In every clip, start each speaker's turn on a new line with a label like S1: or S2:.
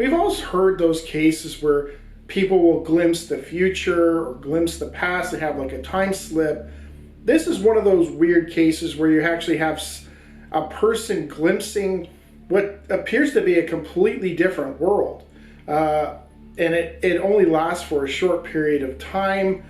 S1: we've all heard those cases where people will glimpse the future or glimpse the past and have like a time slip. This is one of those weird cases where you actually have a person glimpsing what appears to be a completely different world. And it only lasts for a short period of time.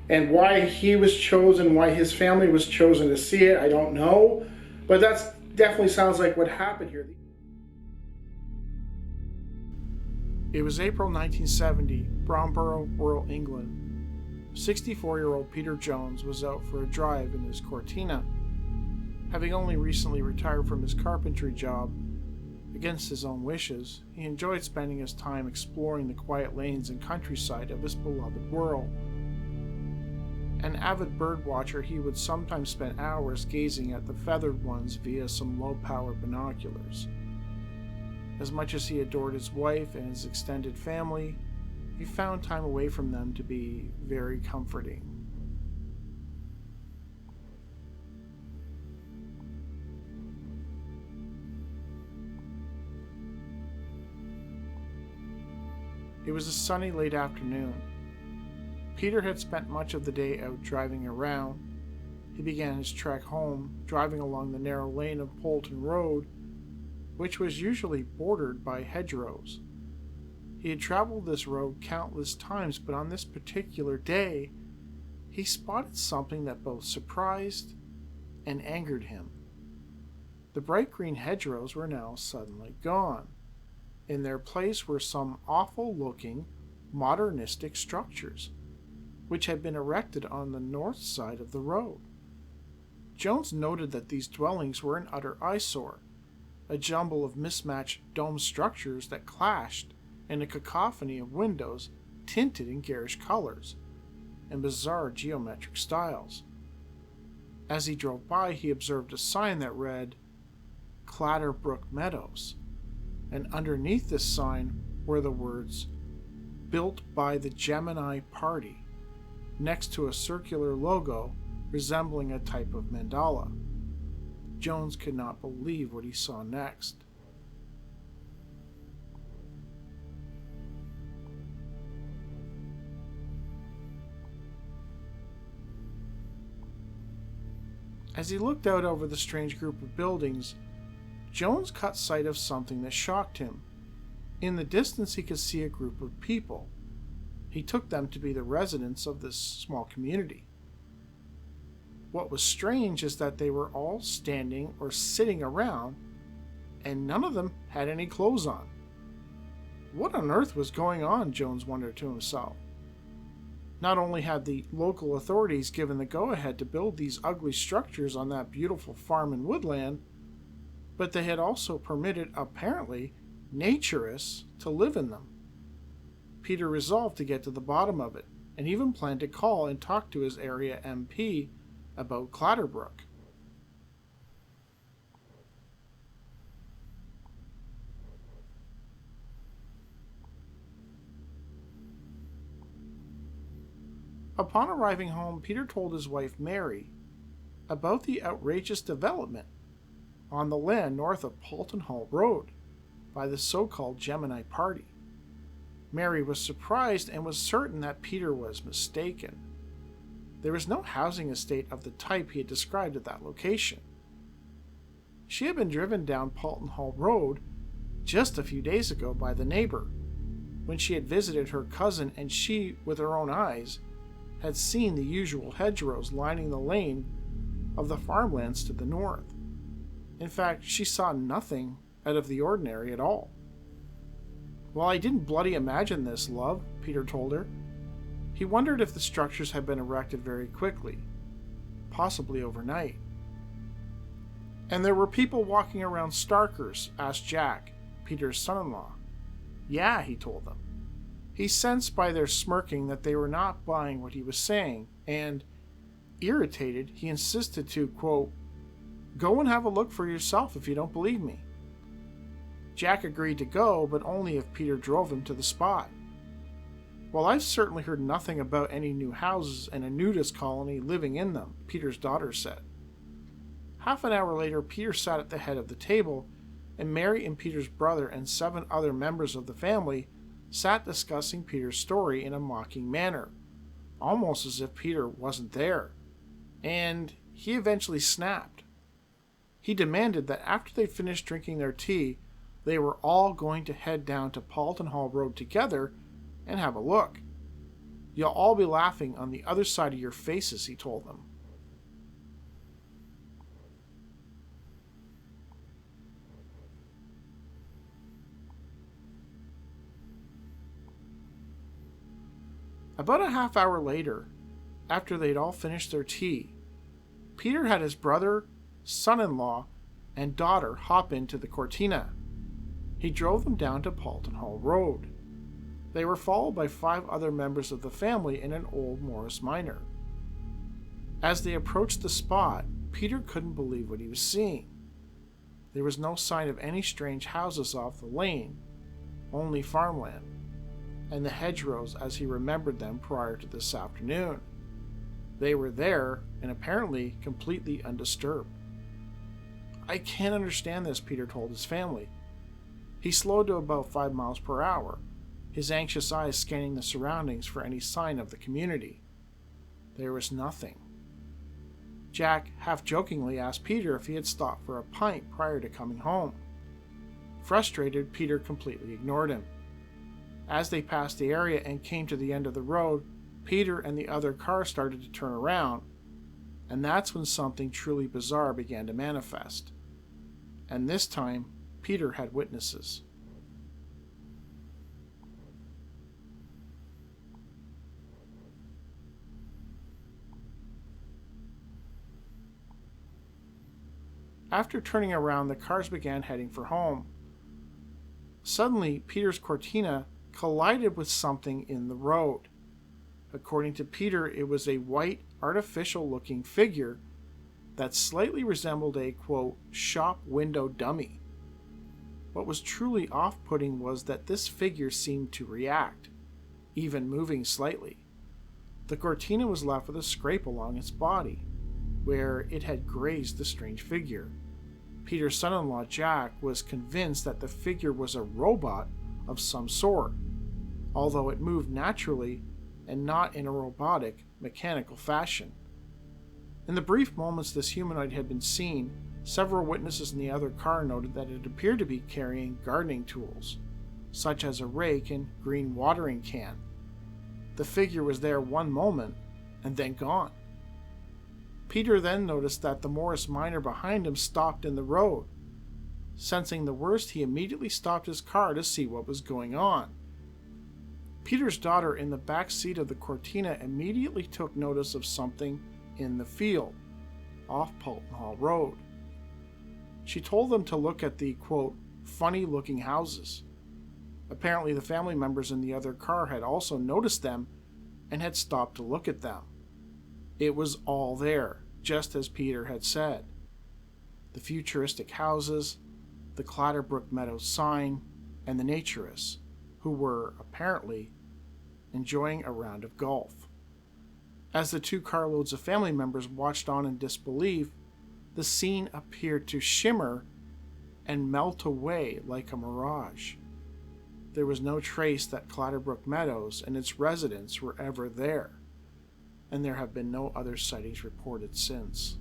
S1: And why he was chosen, why his family was chosen to see it, I don't know. But that's definitely sounds like what happened here. It was April 1970, Bromborough, rural England. 64-year-old Peter Jones was out for a drive in his Cortina. Having only recently retired from his carpentry job, against his own wishes, he enjoyed spending his time exploring the quiet lanes and countryside of his beloved world. An avid bird watcher, he would sometimes spend hours gazing at the feathered ones via some low-power binoculars. As much as he adored his wife and his extended family, he found time away from them to be very comforting. It was a sunny late afternoon. Peter had spent much of the day out driving around. He began his trek home, driving along the narrow lane of Polton Road, which was usually bordered by hedgerows. He had traveled this road countless times, but on this particular day, he spotted something that both surprised and angered him. The bright green hedgerows were now suddenly gone. In their place were some awful-looking, modernistic structures, which had been erected on the north side of the road. Jones noted that these dwellings were an utter eyesore, a jumble of mismatched dome structures that clashed in a cacophony of windows tinted in garish colors and bizarre geometric styles. As he drove by, he observed a sign that read, Clatter Brook Meadows, and underneath this sign were the words, Built by the Gemini Party, next to a circular logo resembling a type of mandala. Jones could not believe what he saw next. As he looked out over the strange group of buildings, Jones caught sight of something that shocked him. In the distance, he could see a group of people. He took them to be the residents of this small community. What was strange is that they were all standing or sitting around, and none of them had any clothes on. What on earth was going on, Jones wondered to himself. Not only had the local authorities given the go-ahead to build these ugly structures on that beautiful farm and woodland, but they had also permitted, apparently, naturists to live in them. Peter resolved to get to the bottom of it, and even planned to call and talk to his area MP about Clatterbrook. Upon arriving home, Peter told his wife Mary about the outrageous development on the land north of Polton Hall Road by the so-called Gemini Party. Mary was surprised and was certain that Peter was mistaken. There was no housing estate of the type he had described at that location. She had been driven down Polton Hall Road just a few days ago by the neighbor, when she had visited her cousin, and she, with her own eyes, had seen the usual hedgerows lining the lane of the farmlands to the north. In fact, she saw nothing out of the ordinary at all. Well, I didn't bloody imagine this, love, Peter told her. He wondered if the structures had been erected very quickly, possibly overnight. And there were people walking around Starkers, asked Jack, Peter's son-in-law. Yeah, he told them. He sensed by their smirking that they were not buying what he was saying, and, irritated, he insisted to, quote, go and have a look for yourself if you don't believe me. Jack agreed to go, but only if Peter drove him to the spot. Well, I've certainly heard nothing about any new houses and a nudist colony living in them, Peter's daughter said. Half an hour later, Peter sat at the head of the table, and Mary and Peter's brother and 7 other members of the family sat discussing Peter's story in a mocking manner, almost as if Peter wasn't there. And he eventually snapped. He demanded that after they finished drinking their tea, they were all going to head down to Paulton Hall Road together and have a look. You'll all be laughing on the other side of your faces, he told them. About a half hour later, after they'd all finished their tea, Peter had his brother, son-in-law, and daughter hop into the Cortina. He drove them down to Paulton Hall Road. They were followed by 5 other members of the family and an old Morris miner. As they approached the spot, Peter couldn't believe what he was seeing. There was no sign of any strange houses off the lane, only farmland, and the hedgerows as he remembered them prior to this afternoon. They were there and apparently completely undisturbed. I can't understand this, Peter told his family. He slowed to about 5 miles per hour, his anxious eyes scanning the surroundings for any sign of the community. There was nothing. Jack half-jokingly asked Peter if he had stopped for a pint prior to coming home. Frustrated, Peter completely ignored him. As they passed the area and came to the end of the road, Peter and the other car started to turn around, and that's when something truly bizarre began to manifest. And this time, Peter had witnesses. After turning around, the cars began heading for home. Suddenly, Peter's Cortina collided with something in the road. According to Peter, it was a white, artificial-looking figure that slightly resembled a, quote, shop window dummy. What was truly off-putting was that this figure seemed to react, even moving slightly. The Cortina was left with a scrape along its body, where it had grazed the strange figure. Peter's son-in-law, Jack, was convinced that the figure was a robot of some sort, although it moved naturally and not in a robotic, mechanical fashion. In the brief moments this humanoid had been seen, several witnesses in the other car noted that it appeared to be carrying gardening tools, such as a rake and green watering can. The figure was there one moment, and then gone. Peter then noticed that the Morris miner behind him stopped in the road. Sensing the worst, he immediately stopped his car to see what was going on. Peter's daughter in the back seat of the Cortina immediately took notice of something in the field, off Paulton Hall Road. She told them to look at the, quote, funny-looking houses. Apparently the family members in the other car had also noticed them and had stopped to look at them. It was all there, just as Peter had said. The futuristic houses, the Clatter Brook Meadows sign, and the naturists, who were, apparently, enjoying a round of golf. As the 2 carloads of family members watched on in disbelief, the scene appeared to shimmer and melt away like a mirage. There was no trace that Clatterbrook Meadows and its residents were ever there, and there have been no other sightings reported since.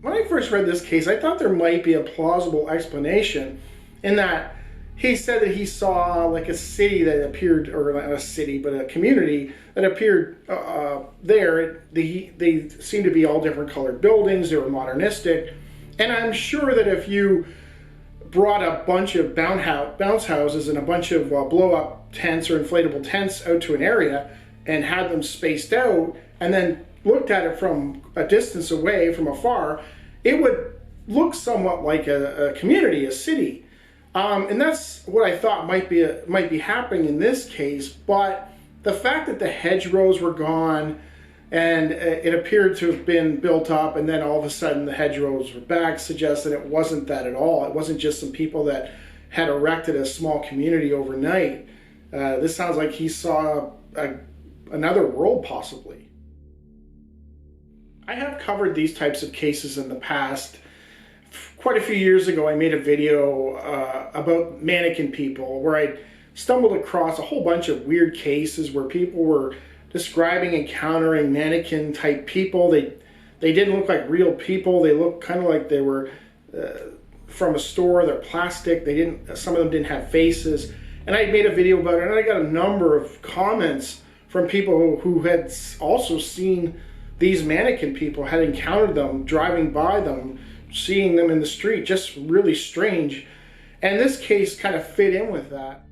S2: When I first read this case, I thought there might be a plausible explanation in that he said that he saw like a city that appeared, or not a city, but a community that appeared there. They seemed to be all different colored buildings. They were modernistic. And I'm sure that if you brought a bunch of bounce houses and a bunch of blow-up tents or inflatable tents out to an area and had them spaced out and then looked at it from a distance away from afar, it would look somewhat like a community, a city. And that's what I thought might be happening in this case. But the fact that the hedgerows were gone and it appeared to have been built up and then all of a sudden the hedgerows were back suggests that it wasn't that at all. It wasn't just some people that had erected a small community overnight. This sounds like he saw another world possibly. I have covered these types of cases in the past quite a few years ago, I made a video about mannequin people where I stumbled across a whole bunch of weird cases where people were describing encountering mannequin type people. They didn't look like real people. They looked kind of like they were from a store. They're plastic. Some of them didn't have faces. And I made a video about it, and I got a number of comments from people who had also seen these mannequin people, had encountered them, driving by them, seeing them in the street, just really strange. And this case kind of fit in with that.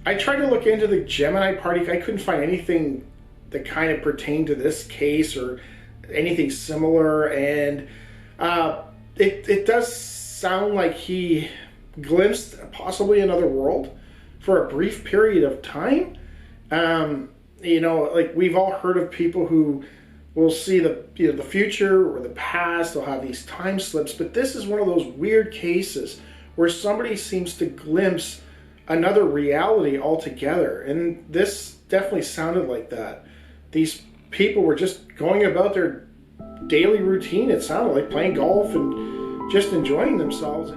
S2: I tried to look into the Gemini party. I couldn't find anything that kind of pertained to this case or anything similar. And it does sound like he glimpsed possibly another world for a brief period of time. Like we've all heard of people who will see the future or the past. They'll have these time slips, but this is one of those weird cases where somebody seems to glimpse another reality altogether, and this definitely sounded like that. These people were just going about their daily routine. It sounded like playing golf and just enjoying themselves.